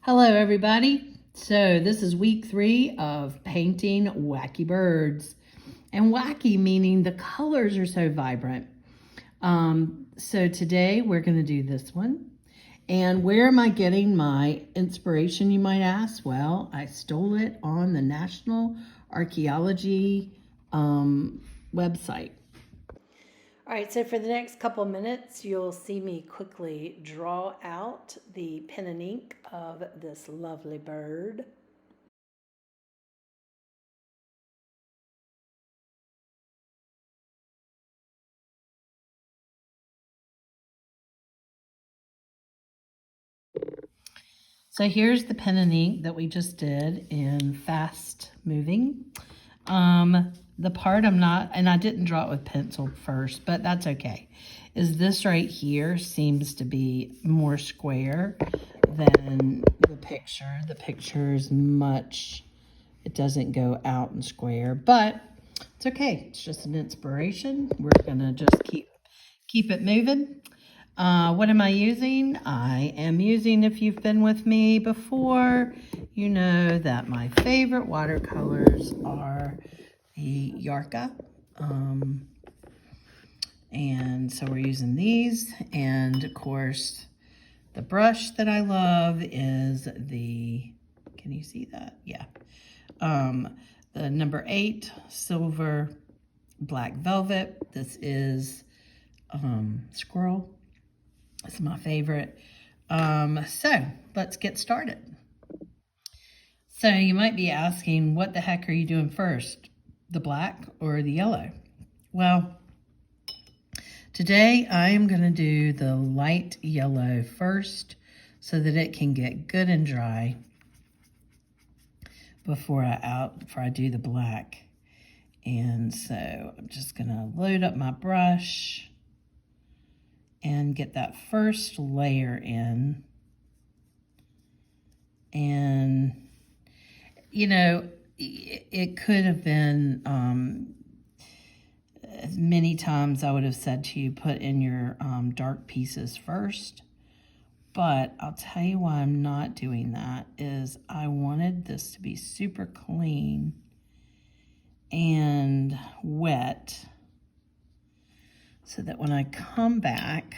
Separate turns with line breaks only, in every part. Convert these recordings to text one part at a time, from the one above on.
Hello everybody. So this is week 3 of painting wacky birds. And wacky meaning the colors are so vibrant. So today we're going to do this one. And where am I getting my inspiration, you might ask? Well, I stole it on the National Archaeology website. All right, so for the next couple minutes, you'll see me quickly draw out the pen and ink of this lovely bird. So here's the pen and ink that we just did in fast moving. The part I'm not, and I didn't draw it with pencil first, but that's okay, is this right here seems to be more square than the picture. The picture is much, it doesn't go out and square, but it's okay. It's just an inspiration. We're gonna just keep it moving. What am I using? I am using, if you've been with me before, you know that my favorite watercolors are the Yarka. And so we're using these. And of course, the brush that I love is the, can you see that? Yeah. The number 8 silver black velvet. This is Squirrel. It's my favorite. So let's get started. So you might be asking, what the heck are you doing first? The black or the yellow? Well, today I am going to do the light yellow first so that it can get good and dry before I do the black. And so I'm just going to load up my brush and get that first layer in. And, you know, it could have been, many times I would have said to you, put in your dark pieces first. But I'll tell you why I'm not doing that is I wanted this to be super clean and wet so that when I come back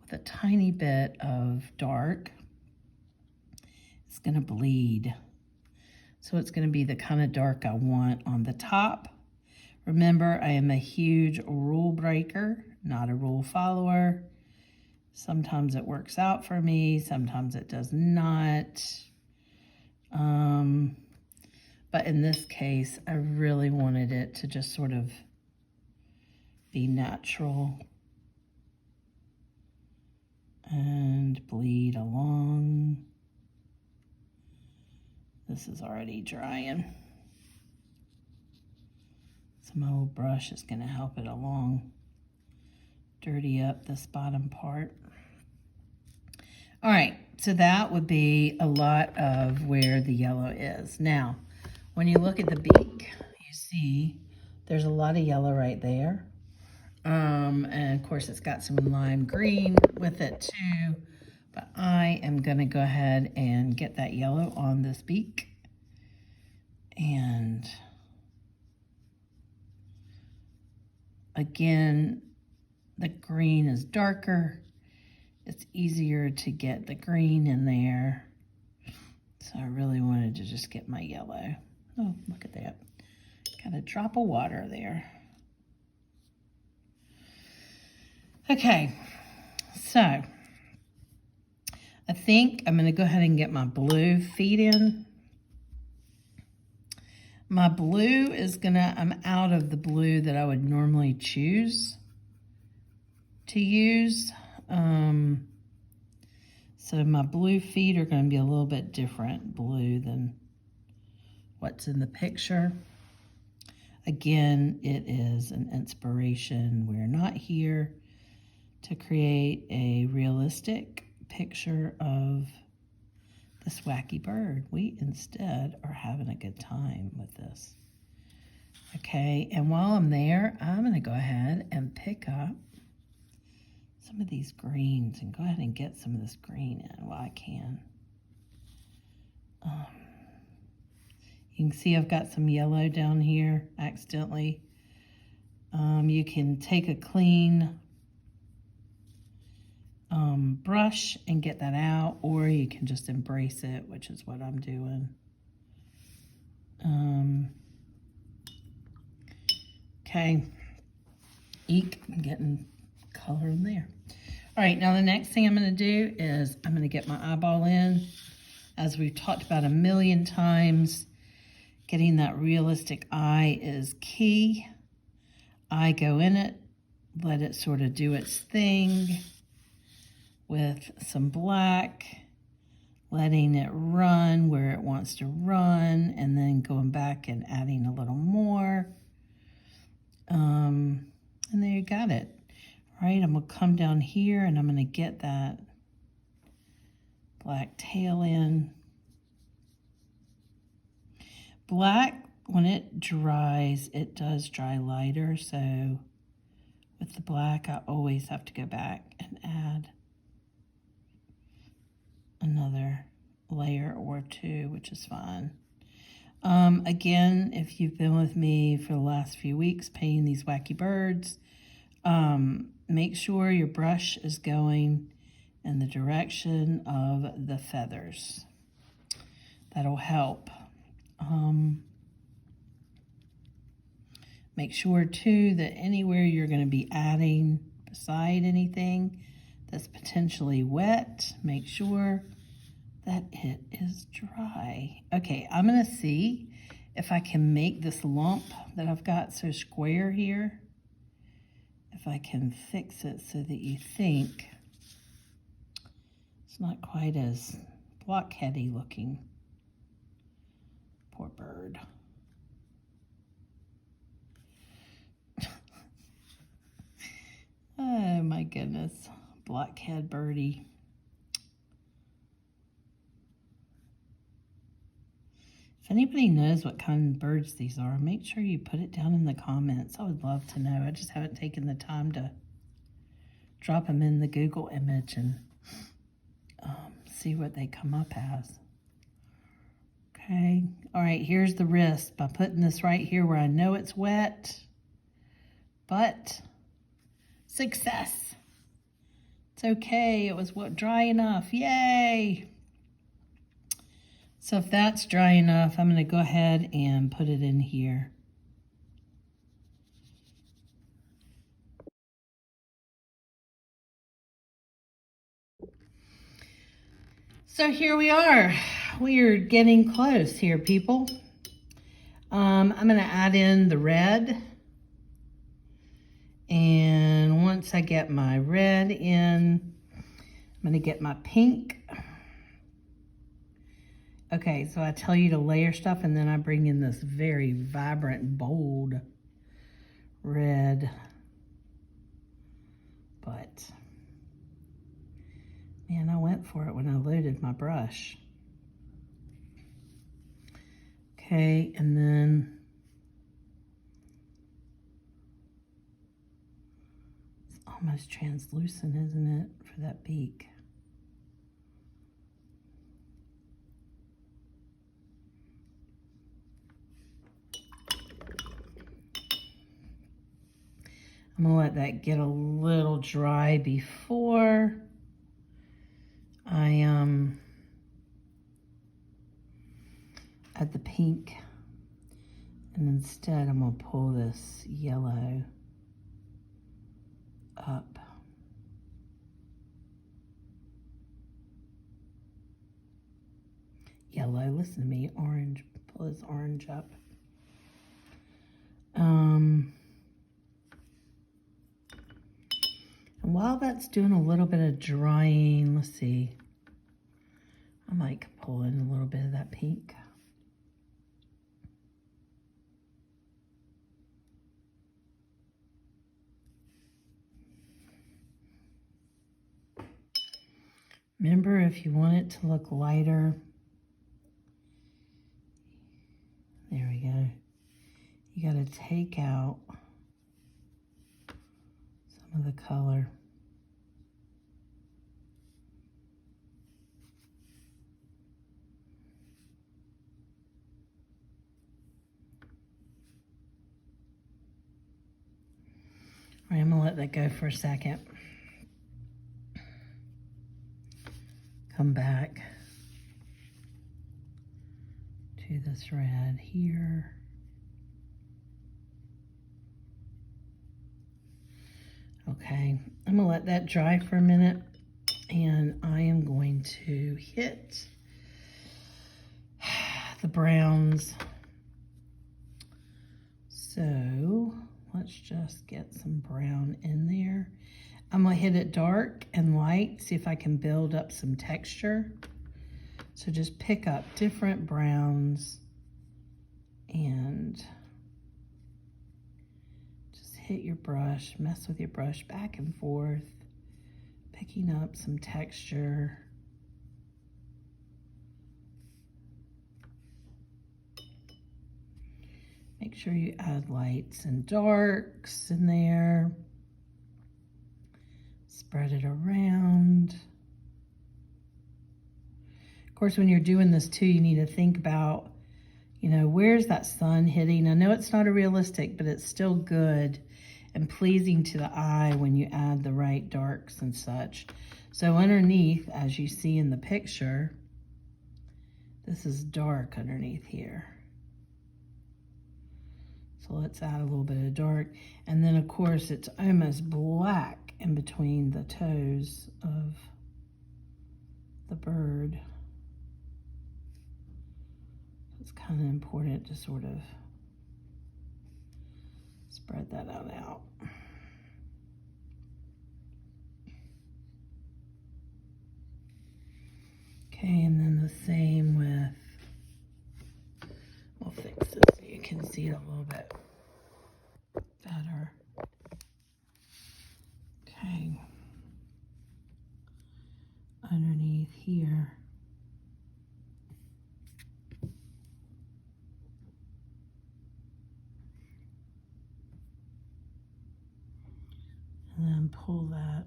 with a tiny bit of dark, it's going to bleed. So it's going to be the kind of dark I want on the top. Remember, I am a huge rule breaker, not a rule follower. Sometimes it works out for me, sometimes it does not. But in this case, I really wanted it to just sort of be natural and bleed along. This is already drying. So my little brush is going to help it along. Dirty up this bottom part. All right, so that would be a lot of where the yellow is. Now, when you look at the beak, you see there's a lot of yellow right there. And of course it's got some lime green with it too, but I am gonna go ahead and get that yellow on this beak. And again, the green is darker. It's easier to get the green in there. So I really wanted to just get my yellow. Oh, look at that. Got a drop of water there. Okay, so I think I'm going to go ahead and get my blue feet in. My blue is I'm out of the blue that I would normally choose to use. So my blue feet are going to be a little bit different blue than what's in the picture. Again, it is an inspiration. We're not here to create a realistic picture of this wacky bird. We instead are having a good time with this. Okay, and while I'm there, I'm going to go ahead and pick up some of these greens and go ahead and get some of this green in while I can. You can see I've got some yellow down here accidentally. You can take a clean brush and get that out, or you can just embrace it, which is what I'm doing. Okay, eek, I'm getting color in there. All right, now the next thing I'm going to do is I'm going to get my eyeball in. As we've talked about a million times, getting that realistic eye is key. I go in it, let it sort of do its thing with some black, letting it run where it wants to run, and then going back and adding a little more. And there you got it. All right, I'm gonna come down here and I'm gonna get that black tail in. Black, when it dries, it does dry lighter, so with the black, I always have to go back and add another layer or two, which is fine. Again, if you've been with me for the last few weeks painting these wacky birds, make sure your brush is going in the direction of the feathers. That'll help. Make sure too that anywhere you're going to be adding beside anything that's potentially wet, make sure that it is dry. Okay, I'm going to see if I can make this lump that I've got so square here, if I can fix it so that you think it's not quite as blockheady looking. Poor bird. Oh my goodness, blockhead birdie. If anybody knows what kind of birds these are, make sure you put it down in the comments. I would love to know. I just haven't taken the time to drop them in the Google image and see what they come up as. Okay, all right, here's the wrist by putting this right here where I know it's wet, but success. It's okay, it was dry enough, yay. So if that's dry enough, I'm gonna go ahead and put it in here. So here we are. We are getting close here, people. I'm gonna add in the red. And once I get my red in, I'm gonna get my pink. Okay, so I tell you to layer stuff and then I bring in this very vibrant, bold red. But, man, I went for it when I loaded my brush. Okay, and then it's almost translucent, isn't it, for that beak? I'm gonna let that get a little dry before I add the pink. And instead I'm gonna pull this yellow up. Yellow, listen to me, orange, pull this orange up. And while that's doing a little bit of drying, let's see, I might pull in a little bit of that pink. Remember, if you want it to look lighter, there we go. You got to take out some of the color. right, I'm gonna let that go for a second. Come back to this red here. Okay, I'm gonna let that dry for a minute, and I am going to hit the browns. So let's just get some brown in there. I'm gonna hit it dark and light, see if I can build up some texture. So just pick up different browns and just hit your brush, mess with your brush back and forth, picking up some texture. Make sure you add lights and darks in there. Spread it around. Of course, when you're doing this too, you need to think about, you know, where's that sun hitting? I know it's not a realistic, but it's still good and pleasing to the eye when you add the right darks and such. So underneath, as you see in the picture, this is dark underneath here. So let's add a little bit of dark. And then of course it's almost black in between the toes of the bird. It's kind of important to sort of spread that out. Okay, and then the same with, we'll fix this so you can see it a little bit better. Okay, underneath here. And then pull that.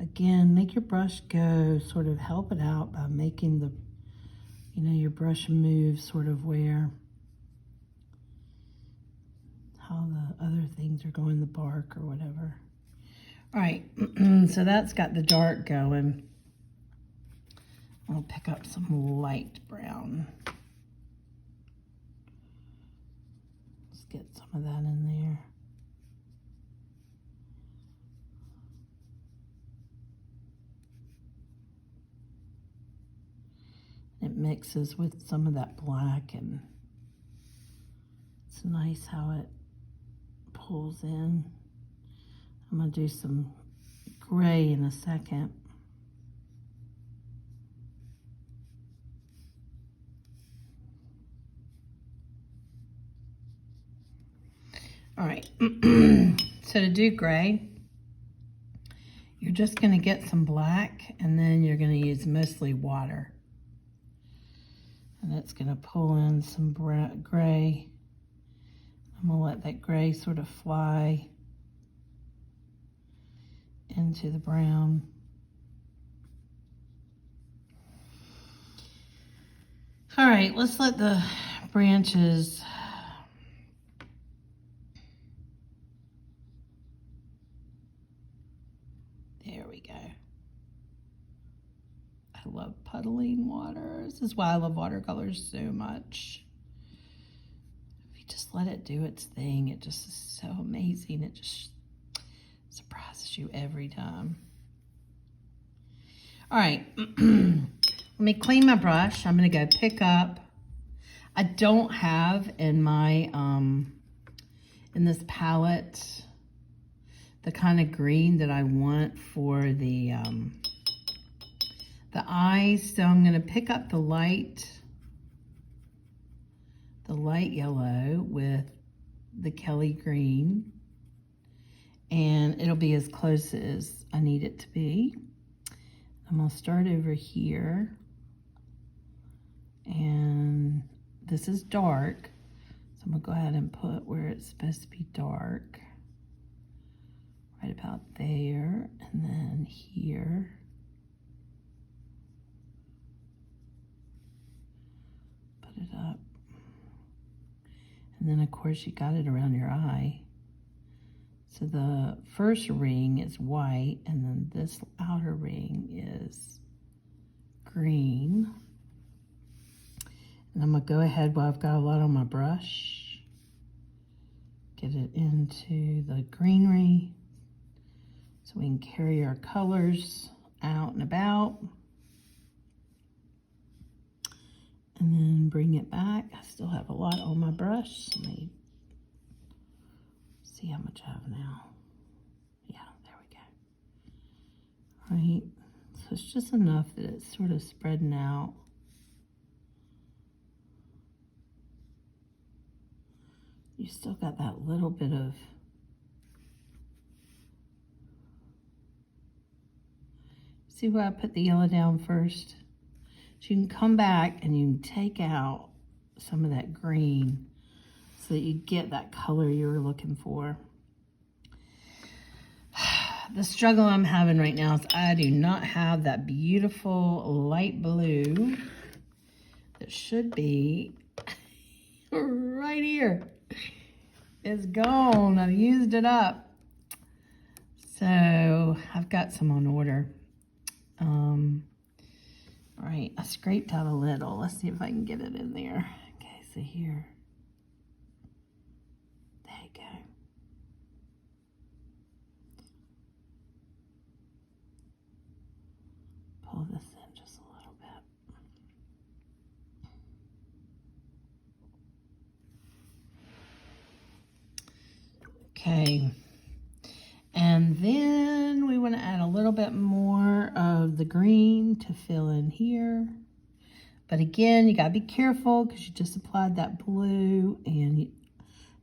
Again, make your brush go, sort of help it out by making the, you know, your brush move sort of where, how the other things are going, the bark or whatever. All right, so that's got the dark going. I'll pick up some light brown. Let's get some of that in there. It mixes with some of that black, and it's nice how it pulls in. I'm gonna do some gray in a second. All right, so to do gray, you're just gonna get some black, and then you're gonna use mostly water. And it's gonna pull in some gray. I'm gonna let that gray sort of fly into the brown. All right, let's let the branches there we go. I love puddling water. This is why I love watercolors so much. If you just let it do its thing, it just is so amazing. It just surprises you every time. All right, let me clean my brush. I'm gonna go pick up, I don't have in my, in this palette, the kind of green that I want for the eyes. So I'm gonna pick up the light yellow with the Kelly green, and it'll be as close as I need it to be. I'm gonna start over here, and this is dark, so I'm gonna go ahead and put where it's supposed to be dark, right about there, and then here. Put it up. And then of course you got it around your eye. So the first ring is white, and then this outer ring is green. And I'm gonna go ahead while I've got a lot on my brush, get it into the greenery so we can carry our colors out and about. And then bring it back. I still have a lot on my brush. Let me see how much I have now. Yeah, there we go. All right, so it's just enough that it's sort of spreading out. You still got that little bit of see where I put the yellow down first? So you can come back and you can take out some of that green so that you get that color you were looking for. The struggle I'm having right now is I do not have that beautiful light blue that should be right here. It's gone. I've used it up. So I've got some on order. All right, I scraped out a little. Let's see if I can get it in there. Okay, so here. There you go. Pull this in just a little bit. Okay. And then we want to add a little bit more of the green to fill in here. But again, you got to be careful because you just applied that blue. And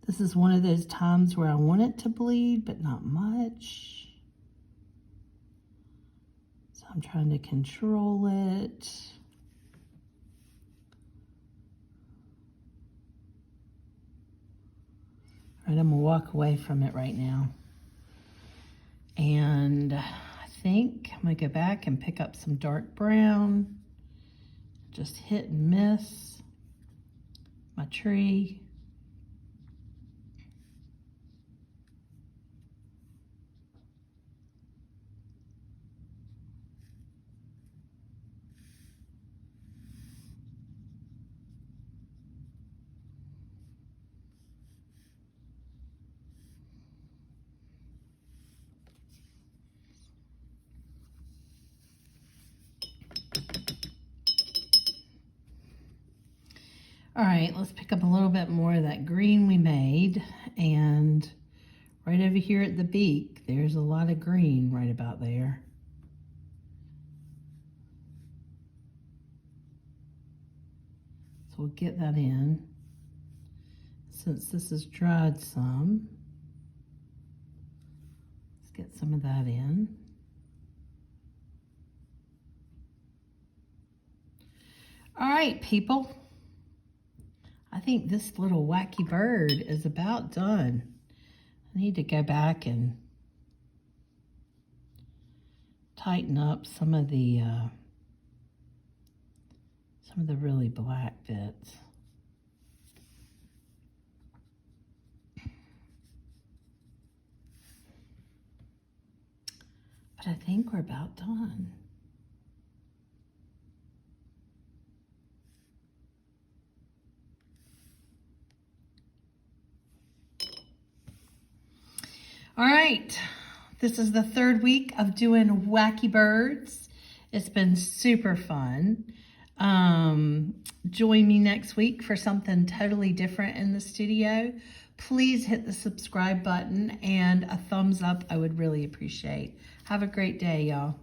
this is one of those times where I want it to bleed, but not much. So I'm trying to control it. All right, I'm going to walk away from it right now. And I think I'm going to go back and pick up some dark brown. Just hit and miss my tree. All right, let's pick up a little bit more of that green we made. And right over here at the beak, there's a lot of green right about there. So we'll get that in. Since this is dried some, let's get some of that in. All right, people. I think this little wacky bird is about done. I need to go back and tighten up some of the really black bits. But I think we're about done. All right, this is the third week of doing wacky birds. It's been super fun. Join me next week for something totally different in the studio. Please hit the subscribe button and a thumbs up. I would really appreciate. Have a great day, y'all.